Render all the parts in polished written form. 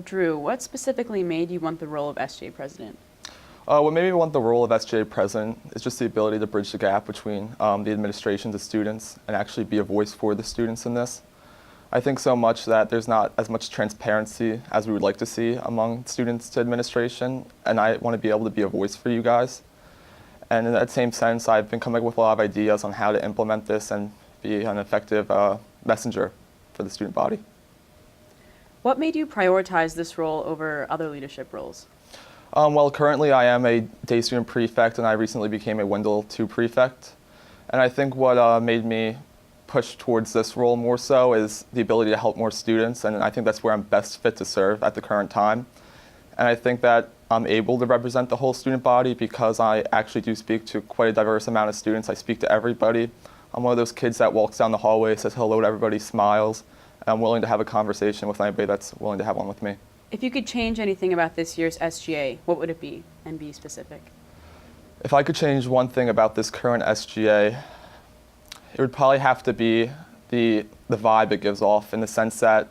Drew, what specifically made you want the role of SGA president? What made me want the role of SGA president is just the ability to bridge the gap between the administration to students and actually be a voice for the students in this. I think so much that there's not as much transparency as we would like to see among students to administration, and I want to be able to be a voice for you guys. And in that same sense, I've been coming up with a lot of ideas on how to implement this and be an effective messenger for the student body. What made you prioritize this role over other leadership roles? Well, currently I am a day student prefect, and I recently became a Wendell II prefect. And I think what made me push towards this role more so is the ability to help more students, and I think that's where I'm best fit to serve at the current time. And I think that I'm able to represent the whole student body because I actually do speak to quite a diverse amount of students. I speak to everybody. I'm one of those kids that walks down the hallway, says hello to everybody, smiles, and I'm willing to have a conversation with anybody that's willing to have one with me. If you could change anything about this year's SGA, what would it be, and be specific? If I could change one thing about this current SGA, it would probably have to be the vibe it gives off, in the sense that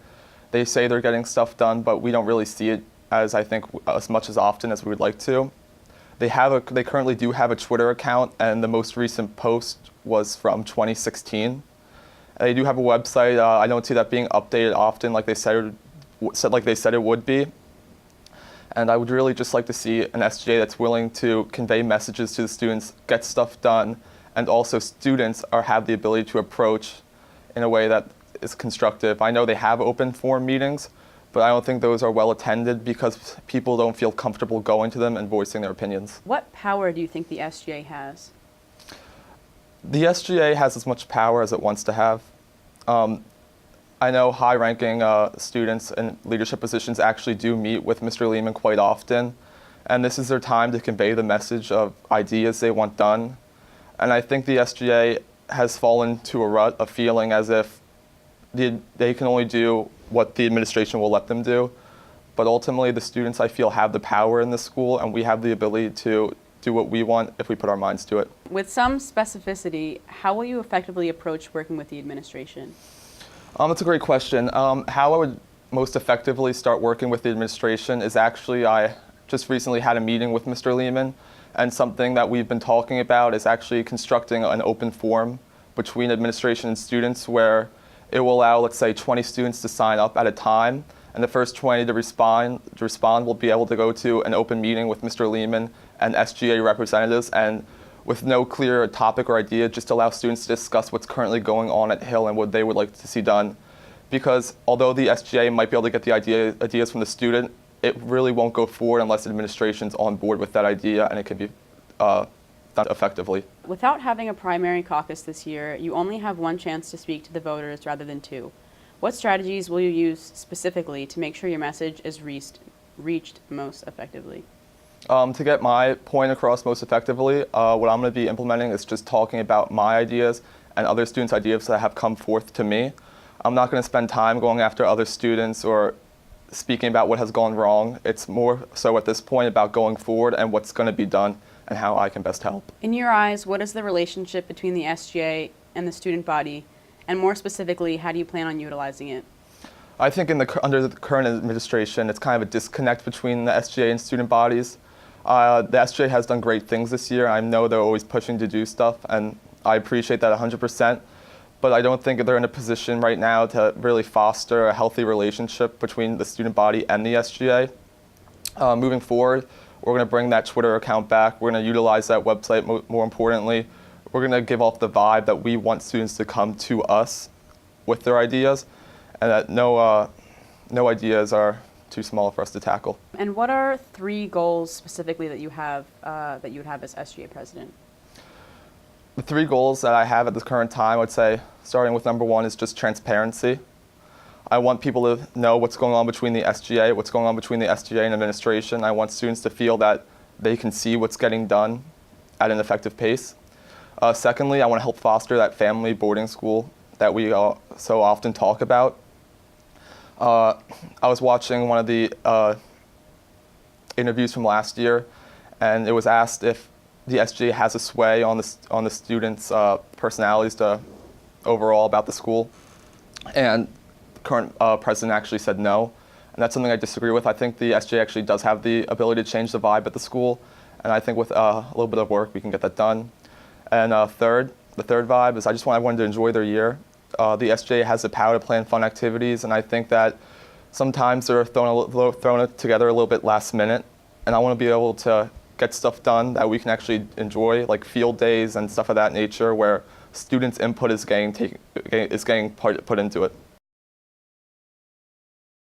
they say they're getting stuff done, but we don't really see it as much as often as we would like to. They currently do have a Twitter account, and the most recent post was from 2016. They do have a website. I don't see that being updated often, like they said it would be. And I would really just like to see an SGA that's willing to convey messages to the students, get stuff done, and also students have the ability to approach in a way that is constructive. I know they have open forum meetings, but I don't think those are well attended because people don't feel comfortable going to them and voicing their opinions. What power do you think the SGA has? The SGA has as much power as it wants to have. I know high-ranking students in leadership positions actually do meet with Mr. Lehman quite often, and this is their time to convey the message of ideas they want done. And I think the SGA has fallen to a rut of feeling as if they can only do what the administration will let them do. But ultimately, the students, I feel, have the power in this school, and we have the ability to do what we want if we put our minds to it. With some specificity, how will you effectively approach working with the administration? That's a great question. How I would most effectively start working with the administration is actually, I just recently had a meeting with Mr. Lehman, and something that we've been talking about is actually constructing an open forum between administration and students where it will allow, let's say, 20 students to sign up at a time, and the first 20 to respond will be able to go to an open meeting with Mr. Lehman and SGA representatives, and with no clear topic or idea, just allow students to discuss what's currently going on at Hill and what they would like to see done. Because although the SGA might be able to get the ideas from the student, it really won't go forward unless administration's on board with that idea and it can be done effectively. Without having a primary caucus this year, you only have one chance to speak to the voters rather than two. What strategies will you use specifically to make sure your message is reached most effectively? To get my point across most effectively, what I'm going to be implementing is just talking about my ideas and other students' ideas that have come forth to me. I'm not going to spend time going after other students or speaking about what has gone wrong. It's more so at this point about going forward and what's going to be done and how I can best help. In your eyes, what is the relationship between the SGA and the student body? And more specifically, how do you plan on utilizing it? I think under the current administration, it's kind of a disconnect between the SGA and student bodies. The SGA has done great things this year. I know they're always pushing to do stuff, and I appreciate that 100%. But I don't think they're in a position right now to really foster a healthy relationship between the student body and the SGA. Moving forward, we're going to bring that Twitter account back. We're going to utilize that website more importantly. We're going to give off the vibe that we want students to come to us with their ideas, and that no ideas are too small for us to tackle. And what are 3 goals specifically that you have that you would have as SGA president? The 3 goals that I have at this current time, I would say, starting with number 1, is just transparency. I want people to know what's going on between the SGA, what's going on between the SGA and administration. I want students to feel that they can see what's getting done at an effective pace. Secondly, I want to help foster that family boarding school that we so often talk about. I was watching one of the interviews from last year, and it was asked if the SGA has a sway on the students' personalities overall about the school, and the current president actually said no. and that's something I disagree with. I think the SGA actually does have the ability to change the vibe at the school, and I think with a little bit of work, we can get that done. And the third vibe is I just want everyone to enjoy their year. The SGA has the power to plan fun activities, and I think that sometimes they're thrown together a little bit last minute, and I want to be able to get stuff done that we can actually enjoy, like field days and stuff of that nature, where students' input is getting put into it.